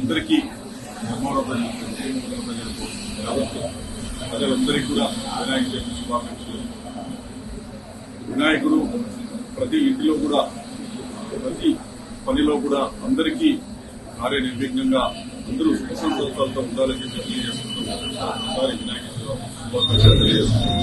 అందరికీ ధర్మవరం ప్రజలకు యావత్తు ప్రజలందరికీ కూడా వినాయక చవితి శుభాకాంక్షలు. వినాయకుడు ప్రతి ఇంటిలో కూడా ప్రతి పనిలో కూడా అందరికీ కార్యనిర్విఘ్నంగా అందరూ సుఖ సంతోషాలతో ఉండాలని చెప్పి తెలియజేస్తున్నాం. ఒకసారి వినాయక శుభాకాంక్షలు తెలియజేస్తున్నాం.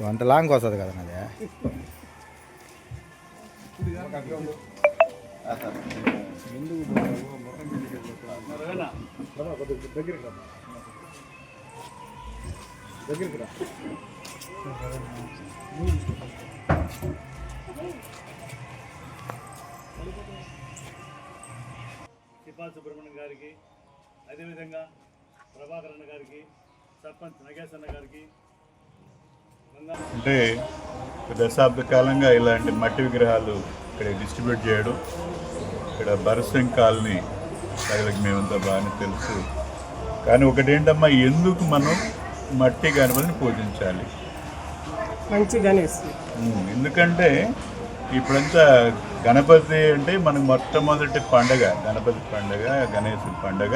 అంత లాంగ్ వస్తుంది కదా అది. సిపాల్ సుబ్రహ్మణ్యం గారికి, అదేవిధంగా ప్రభాకర్ అన్న గారికి, సర్పంచ్ నగేష్ అన్న గారికి, అంటే దశాబ్ద కాలంగా ఇలాంటి మట్టి విగ్రహాలు ఇక్కడ డిస్ట్రిబ్యూట్ చేయడం, ఇక్కడ బర్సింగ్ కాలనీ ప్రజలకు మేమంతా బాగానే తెలుసు. కానీ ఒకటేంటమ్మా, ఎందుకు మనం మట్టి గణపతిని పూజించాలి? మంచి గణేష్. ఎందుకంటే ఇప్పుడంతా గణపతి అంటే మనకు మొట్టమొదటి పండగ గణపతి పండగ, గణేశుడి పండగ.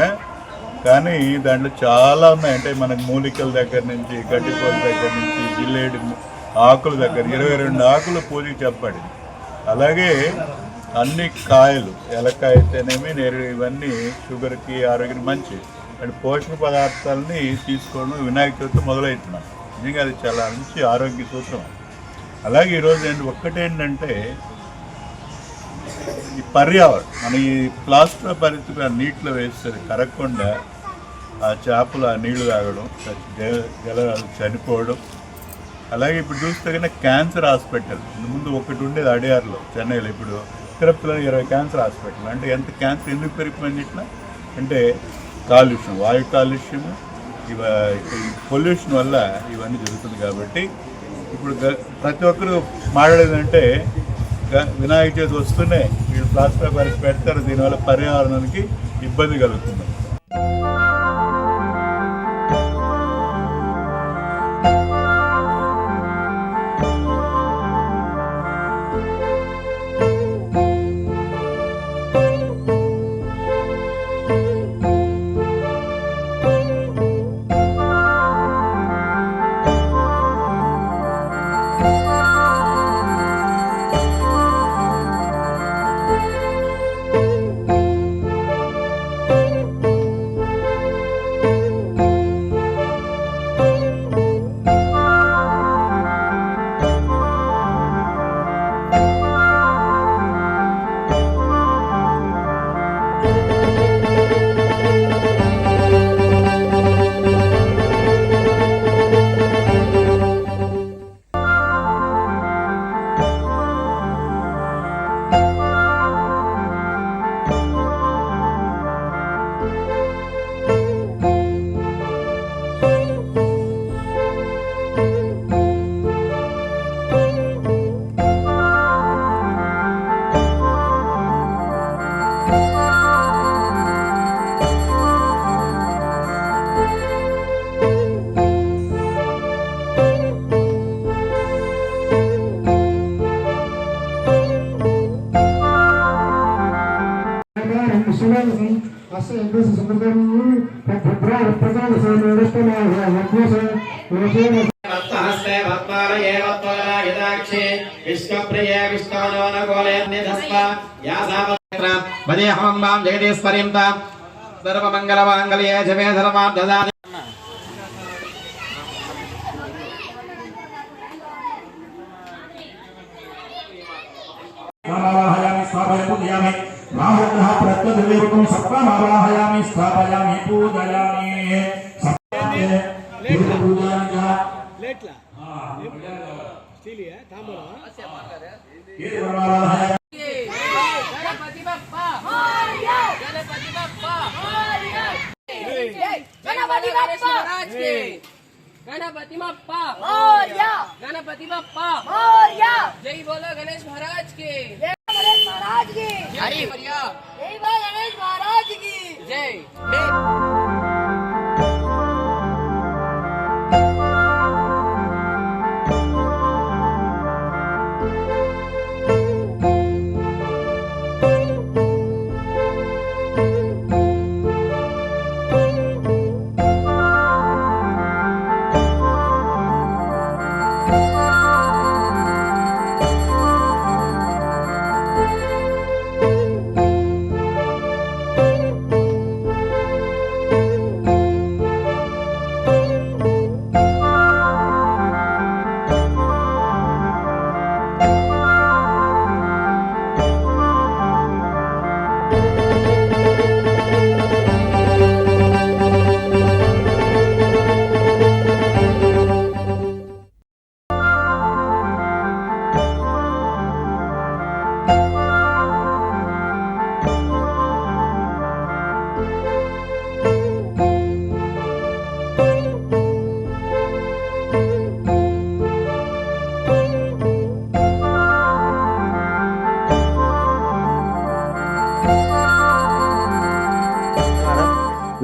కానీ దాంట్లో చాలా ఉన్నాయి. అంటే మనకు మూలికల దగ్గర నుంచి, గడ్డిపోల దగ్గర నుంచి, జిల్లేడు ఆకుల దగ్గర 22 ఆకులు పూజకి చెప్పబడింది. అలాగే అన్ని కాయలు, ఎలకాయ అయితేనేమి, నేరేడు, ఇవన్నీ షుగర్కి, ఆరోగ్యం మంచి అంటే పోషక పదార్థాలని తీసుకోవడం వినాయక చవితి మొదలవుతున్నాం. నిజంగా అది చాలా మంచి ఆరోగ్య సూత్రం. అలాగే ఈరోజు ఒక్కటేంటంటే ఈ పర్యావరణం, మన ఈ ప్లాస్టర్ పరిస్థితి నీటిలో వేస్తారు కరగకుండా, ఆ చేపలు ఆ నీళ్లు తాగడం, జలాలు చనిపోవడం. అలాగే ఇప్పుడు చూస్తే కన్నా క్యాన్సర్ హాస్పిటల్ ముందు ఒకటి ఉండేది అడియార్లో, చెన్నైలో, ఇప్పుడు తిరుపతిలో 20 క్యాన్సర్ హాస్పిటల్. అంటే ఎంత క్యాన్సర్ ఎందుకు పెరిగిపోయింది ఇట్లా అంటే కాలుష్యం, వాయు కాలుష్యము, పొల్యూషన్ వల్ల ఇవన్నీ జరుగుతుంది. కాబట్టి ఇప్పుడు ప్రతి ఒక్కరు మాట్లాడేదంటే వినాయక చవితి వస్తూనే వీళ్ళు ప్లాస్టర్ పరిస్థితి పెడతారు, దీనివల్ల పర్యావరణానికి ఇబ్బంది కలుగుతుంది. हस्ते भक्तालये वत्वला यदाक्षे विश्वप्रिये विष्णोजो न गोले निधस्वा यासावत्र वदे हम्बां जगदीश्वरीं तां सर्वमङ्गलमाङ्गल्ये जमे धर्मार्थदाने मावाहयामि स्थापयामि पूजयामि राहुग्रह प्रत्यदेवकं सप्तमावाहयामि स्थापयामि पूजयामि पूजयामि लेट्ला स्टील है तांबूला गणपति बप्पा मोरया गणपति बप्पा मोरया गणपति बप्पा महाराज के गणपति बप्पा मोरया गणपति बप्पा मोरया जय बोलो गणेश महाराज के जय गणेश महाराज की जय बोलिया जय बोलो गणेश महाराज की जय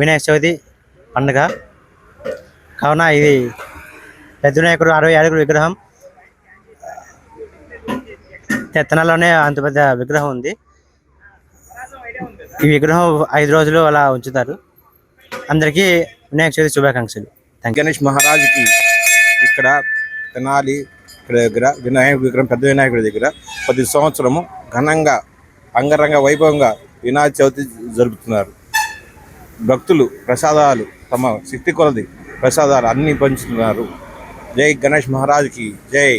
వినాయక చవితి పండుగ కావున ఇది పెద్ద వినాయకుడు 60 అడుగుల విగ్రహం తెత్తనలోనే అంత పెద్ద విగ్రహం ఉంది. ఈ విగ్రహం 5 రోజులు అలా ఉంచుతారు. అందరికీ వినాయక చవితి శుభాకాంక్షలు. గణేష్ మహారాజ్కి ఇక్కడ తెనాలి దగ్గర వినాయక విగ్రహం పెద్ద వినాయకుడి దగ్గర ప్రతి సంవత్సరము ఘనంగా అంగరంగ వైభవంగా వినాయక చవితి జరుపుతున్నారు. భక్తులు ప్రసాదాలు తమ శక్తి కొలది ప్రసాదాలు అన్నీ పంచుతున్నారు. జై గణేష్ మహారాజ్కి జై.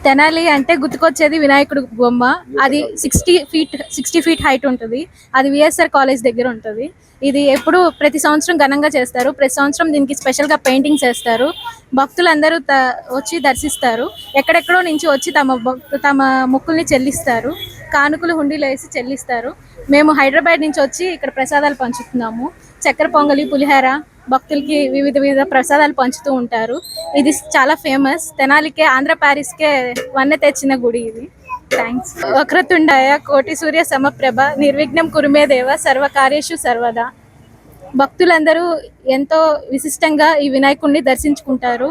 తెనాలి అంటే గుర్తుకొచ్చేది వినాయకుడు బొమ్మ. అది 60 ఫీట్ హైట్ ఉంటుంది. అది విఎస్ఆర్ కాలేజ్ దగ్గర ఉంటుంది. ఇది ఎప్పుడు ప్రతి సంవత్సరం ఘనంగా చేస్తారు. ప్రతి సంవత్సరం దీనికి స్పెషల్గా పెయింటింగ్స్ వేస్తారు. భక్తులందరూ వచ్చి దర్శిస్తారు. ఎక్కడెక్కడో నుంచి వచ్చి తమ మొక్కుల్ని చెల్లిస్తారు. కానుకలు హుండీలో వేసి చెల్లిస్తారు. మేము హైదరాబాద్ నుంచి వచ్చి ఇక్కడ ప్రసాదాలు పంచుతున్నాము. చక్కెర పొంగలి, పులిహోర భక్తులకి వివిధ ప్రసాదాలు పంచుతూ ఉంటారు. ఇది చాలా ఫేమస్. తెనాలికే ఆంధ్ర ప్యారిస్కే వన్నె తెచ్చిన గుడి ఇది. థ్యాంక్స్. వక్రతుండాయ కోటి సూర్య సమప్రభ నిర్విఘ్నం కురుమే దేవ సర్వకార్యేషు సర్వదా. భక్తులందరూ ఎంతో విశిష్టంగా ఈ వినాయకుడిని దర్శించుకుంటారు.